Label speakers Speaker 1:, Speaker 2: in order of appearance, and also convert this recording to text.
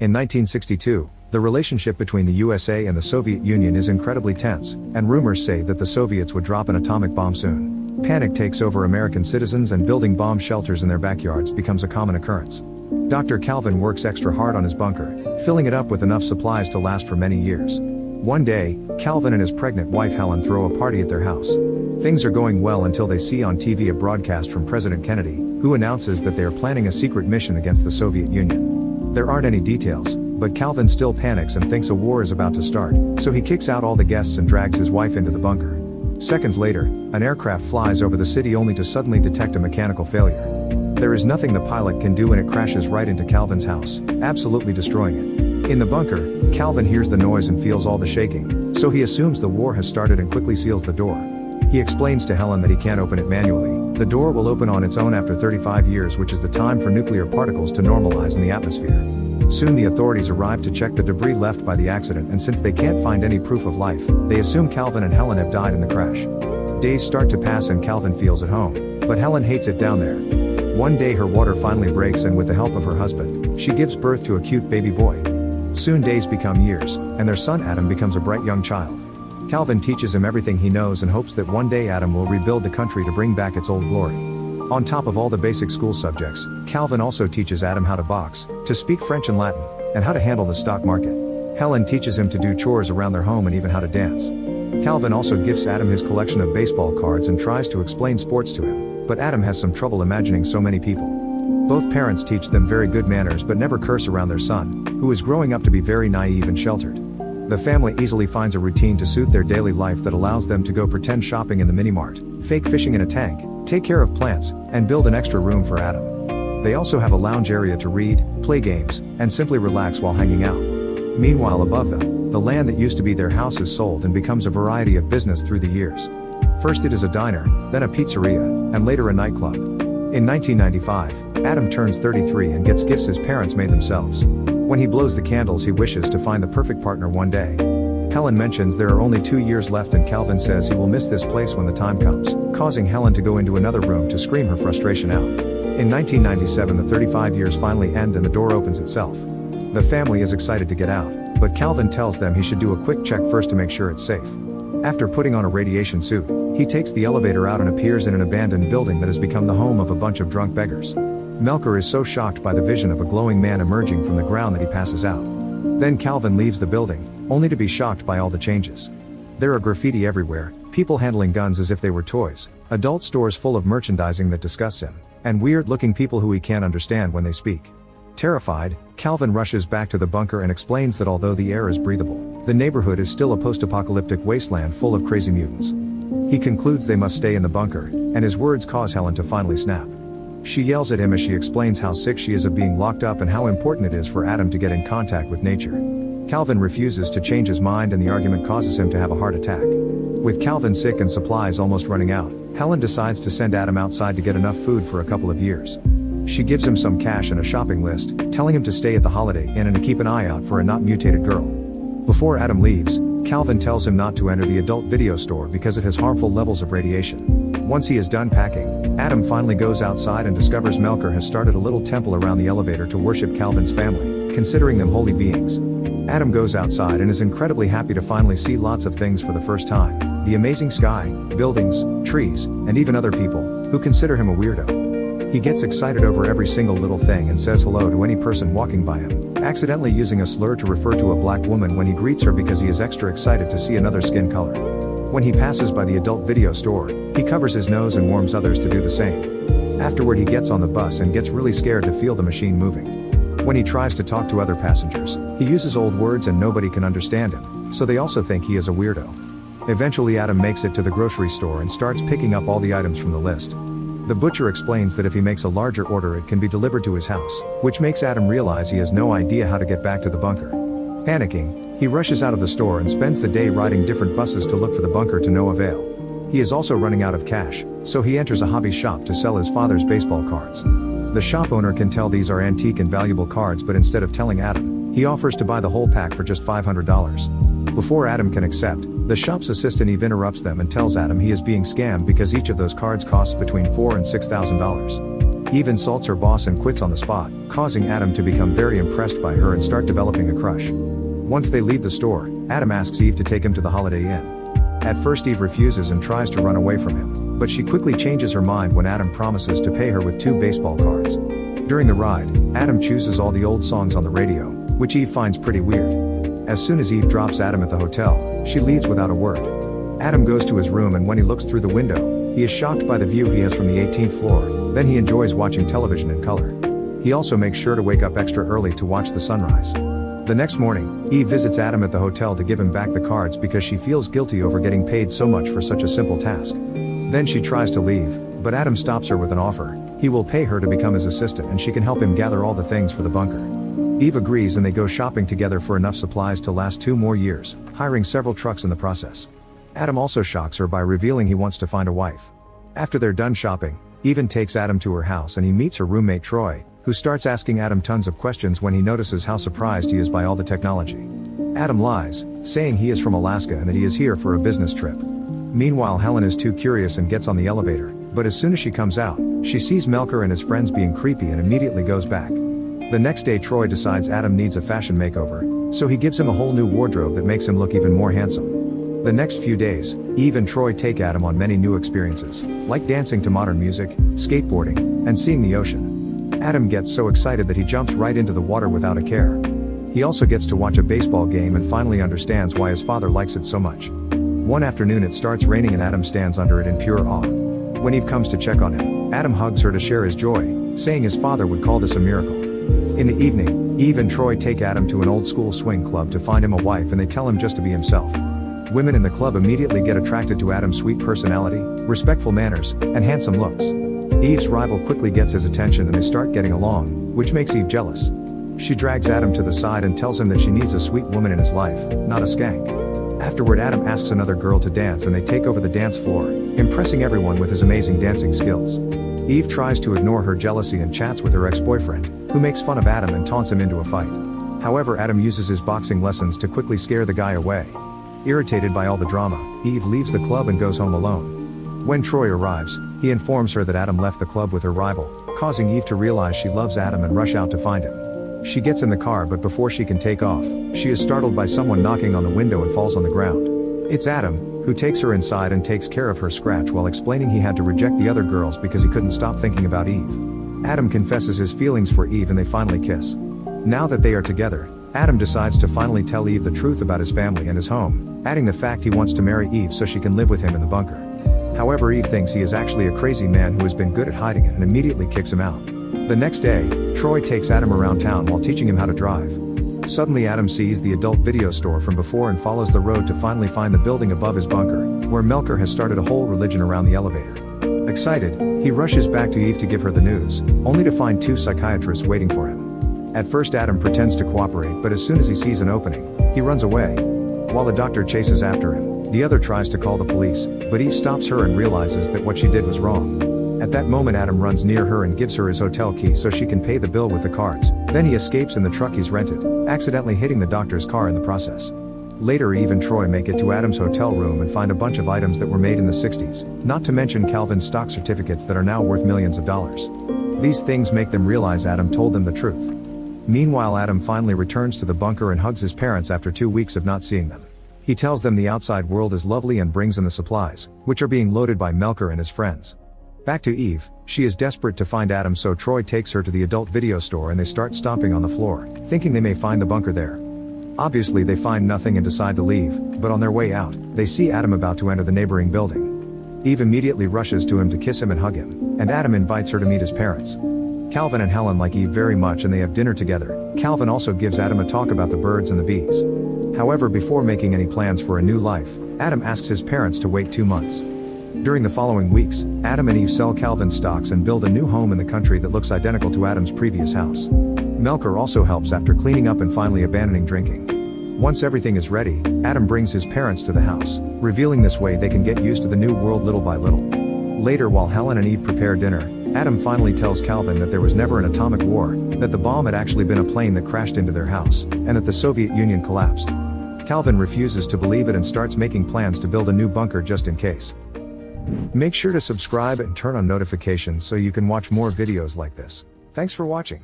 Speaker 1: In 1962, the relationship between the USA and the Soviet Union is incredibly tense, and rumors say that the Soviets would drop an atomic bomb soon. Panic takes over American citizens and building bomb shelters in their backyards becomes a common occurrence. Dr. Calvin works extra hard on his bunker, filling it up with enough supplies to last for many years. One day, Calvin and his pregnant wife Helen throw a party at their house. Things are going well until they see on TV a broadcast from President Kennedy, who announces that they are planning a secret mission against the Soviet Union. There aren't any details, but Calvin still panics and thinks a war is about to start, so he kicks out all the guests and drags his wife into the bunker. Seconds later, an aircraft flies over the city only to suddenly detect a mechanical failure. There is nothing the pilot can do and it crashes right into Calvin's house, absolutely destroying it. In the bunker, Calvin hears the noise and feels all the shaking, so he assumes the war has started and quickly seals the door. He explains to Helen that he can't open it manually. The door will open on its own after 35 years, which is the time for nuclear particles to normalize in the atmosphere. Soon the authorities arrive to check the debris left by the accident, and since they can't find any proof of life, they assume Calvin and Helen have died in the crash. Days start to pass and Calvin feels at home, but Helen hates it down there. One day her water finally breaks and with the help of her husband, she gives birth to a cute baby boy. Soon days become years, and their son Adam becomes a bright young child. Calvin teaches him everything he knows and hopes that one day Adam will rebuild the country to bring back its old glory. On top of all the basic school subjects, Calvin also teaches Adam how to box, to speak French and Latin, and how to handle the stock market. Helen teaches him to do chores around their home and even how to dance. Calvin also gifts Adam his collection of baseball cards and tries to explain sports to him, but Adam has some trouble imagining so many people. Both parents teach them very good manners but never curse around their son, who is growing up to be very naive and sheltered. The family easily finds a routine to suit their daily life that allows them to go pretend shopping in the mini-mart, fake fishing in a tank, take care of plants, and build an extra room for Adam. They also have a lounge area to read, play games, and simply relax while hanging out. Meanwhile, above them, the land that used to be their house is sold and becomes a variety of business through the years. First it is a diner, then a pizzeria, and later a nightclub. In 1995, Adam turns 33 and gets gifts his parents made themselves. When he blows the candles, he wishes to find the perfect partner one day. Helen mentions there are only 2 years left and Calvin says he will miss this place when the time comes, causing Helen to go into another room to scream her frustration out. In 1997 the 35 years finally end and the door opens itself. The family is excited to get out, but Calvin tells them he should do a quick check first to make sure it's safe. After putting on a radiation suit, he takes the elevator out and appears in an abandoned building that has become the home of a bunch of drunk beggars. Melker is so shocked by the vision of a glowing man emerging from the ground that he passes out. Then Calvin leaves the building, only to be shocked by all the changes. There are graffiti everywhere, people handling guns as if they were toys, adult stores full of merchandising that disgusts him, and weird-looking people who he can't understand when they speak. Terrified, Calvin rushes back to the bunker and explains that although the air is breathable, the neighborhood is still a post-apocalyptic wasteland full of crazy mutants. He concludes they must stay in the bunker, and his words cause Helen to finally snap. She yells at him as she explains how sick she is of being locked up and how important it is for Adam to get in contact with nature. Calvin refuses to change his mind and the argument causes him to have a heart attack. With Calvin sick and supplies almost running out, Helen decides to send Adam outside to get enough food for a couple of years. She gives him some cash and a shopping list, telling him to stay at the Holiday Inn and to keep an eye out for a not mutated girl. Before Adam leaves, Calvin tells him not to enter the adult video store because it has harmful levels of radiation. Once he is done packing, Adam finally goes outside and discovers Melker has started a little temple around the elevator to worship Calvin's family, considering them holy beings. Adam goes outside and is incredibly happy to finally see lots of things for the first time, the amazing sky, buildings, trees, and even other people, who consider him a weirdo. He gets excited over every single little thing and says hello to any person walking by him, accidentally using a slur to refer to a black woman when he greets her because he is extra excited to see another skin color. When he passes by the adult video store, he covers his nose and warns others to do the same. Afterward he gets on the bus and gets really scared to feel the machine moving. When he tries to talk to other passengers, he uses old words and nobody can understand him, so they also think he is a weirdo. Eventually Adam makes it to the grocery store and starts picking up all the items from the list. The butcher explains that if he makes a larger order it can be delivered to his house, which makes Adam realize he has no idea how to get back to the bunker. Panicking, he rushes out of the store and spends the day riding different buses to look for the bunker to no avail. He is also running out of cash, so he enters a hobby shop to sell his father's baseball cards. The shop owner can tell these are antique and valuable cards, but instead of telling Adam, he offers to buy the whole pack for just $500. Before Adam can accept, the shop's assistant Eve interrupts them and tells Adam he is being scammed because each of those cards costs between $4,000 and $6,000. Eve insults her boss and quits on the spot, causing Adam to become very impressed by her and start developing a crush. Once they leave the store, Adam asks Eve to take him to the Holiday Inn. At first Eve refuses and tries to run away from him, but she quickly changes her mind when Adam promises to pay her with 2 baseball cards. During the ride, Adam chooses all the old songs on the radio, which Eve finds pretty weird. As soon as Eve drops Adam at the hotel, she leaves without a word. Adam goes to his room, and when he looks through the window, he is shocked by the view he has from the 18th floor. Then he enjoys watching television in color. He also makes sure to wake up extra early to watch the sunrise. The next morning, Eve visits Adam at the hotel to give him back the cards because she feels guilty over getting paid so much for such a simple task. Then she tries to leave, but Adam stops her with an offer. He will pay her to become his assistant and she can help him gather all the things for the bunker. Eve agrees and they go shopping together for enough supplies to last 2 more years, hiring several trucks in the process. Adam also shocks her by revealing he wants to find a wife. After they're done shopping, Eve takes Adam to her house and he meets her roommate Troy, who starts asking Adam tons of questions when he notices how surprised he is by all the technology. Adam lies, saying he is from Alaska and that he is here for a business trip. Meanwhile, Helen is too curious and gets on the elevator, but as soon as she comes out, she sees Melker and his friends being creepy and immediately goes back. The next day Troy decides Adam needs a fashion makeover, so he gives him a whole new wardrobe that makes him look even more handsome. The next few days, Eve and Troy take Adam on many new experiences, like dancing to modern music, skateboarding, and seeing the ocean. Adam gets so excited that he jumps right into the water without a care. He also gets to watch a baseball game and finally understands why his father likes it so much. One afternoon it starts raining and Adam stands under it in pure awe. When Eve comes to check on him, Adam hugs her to share his joy, saying his father would call this a miracle. In the evening, Eve and Troy take Adam to an old school swing club to find him a wife and they tell him just to be himself. Women in the club immediately get attracted to Adam's sweet personality, respectful manners, and handsome looks. Eve's rival quickly gets his attention and they start getting along, which makes Eve jealous. She drags Adam to the side and tells him that she needs a sweet woman in his life, not a skank. Afterward, Adam asks another girl to dance and they take over the dance floor, impressing everyone with his amazing dancing skills. Eve tries to ignore her jealousy and chats with her ex-boyfriend, who makes fun of Adam and taunts him into a fight. However, Adam uses his boxing lessons to quickly scare the guy away. Irritated by all the drama, Eve leaves the club and goes home alone. When Troy arrives, he informs her that Adam left the club with her rival, causing Eve to realize she loves Adam and rush out to find him. She gets in the car, but before she can take off, she is startled by someone knocking on the window and falls on the ground. It's Adam, who takes her inside and takes care of her scratch while explaining he had to reject the other girls because he couldn't stop thinking about Eve. Adam confesses his feelings for Eve and they finally kiss. Now that they are together, Adam decides to finally tell Eve the truth about his family and his home, adding the fact he wants to marry Eve so she can live with him in the bunker. However, Eve thinks he is actually a crazy man who has been good at hiding it and immediately kicks him out. The next day, Troy takes Adam around town while teaching him how to drive. Suddenly Adam sees the adult video store from before and follows the road to finally find the building above his bunker, where Melker has started a whole religion around the elevator. Excited, he rushes back to Eve to give her the news, only to find 2 psychiatrists waiting for him. At first Adam pretends to cooperate, but as soon as he sees an opening, he runs away. While the doctor chases after him, the other tries to call the police, but Eve stops her and realizes that what she did was wrong. At that moment Adam runs near her and gives her his hotel key so she can pay the bill with the cards, then he escapes in the truck he's rented, accidentally hitting the doctor's car in the process. Later Eve and Troy make it to Adam's hotel room and find a bunch of items that were made in the 60s, not to mention Calvin's stock certificates that are now worth millions of dollars. These things make them realize Adam told them the truth. Meanwhile, Adam finally returns to the bunker and hugs his parents after 2 weeks of not seeing them. He tells them the outside world is lovely and brings in the supplies, which are being loaded by Melker and his friends. Back to Eve, she is desperate to find Adam, so Troy takes her to the adult video store and they start stomping on the floor, thinking they may find the bunker there. Obviously they find nothing and decide to leave, but on their way out, they see Adam about to enter the neighboring building. Eve immediately rushes to him to kiss him and hug him, and Adam invites her to meet his parents. Calvin and Helen like Eve very much and they have dinner together. Calvin also gives Adam a talk about the birds and the bees. However, before making any plans for a new life, Adam asks his parents to wait 2 months. During the following weeks, Adam and Eve sell Calvin's stocks and build a new home in the country that looks identical to Adam's previous house. Melker also helps after cleaning up and finally abandoning drinking. Once everything is ready, Adam brings his parents to the house, revealing this way they can get used to the new world little by little. Later, while Helen and Eve prepare dinner, Adam finally tells Calvin that there was never an atomic war, that the bomb had actually been a plane that crashed into their house, and that the Soviet Union collapsed. Calvin refuses to believe it and starts making plans to build a new bunker just in case. Make sure to subscribe and turn on notifications so you can watch more videos like this. Thanks for watching.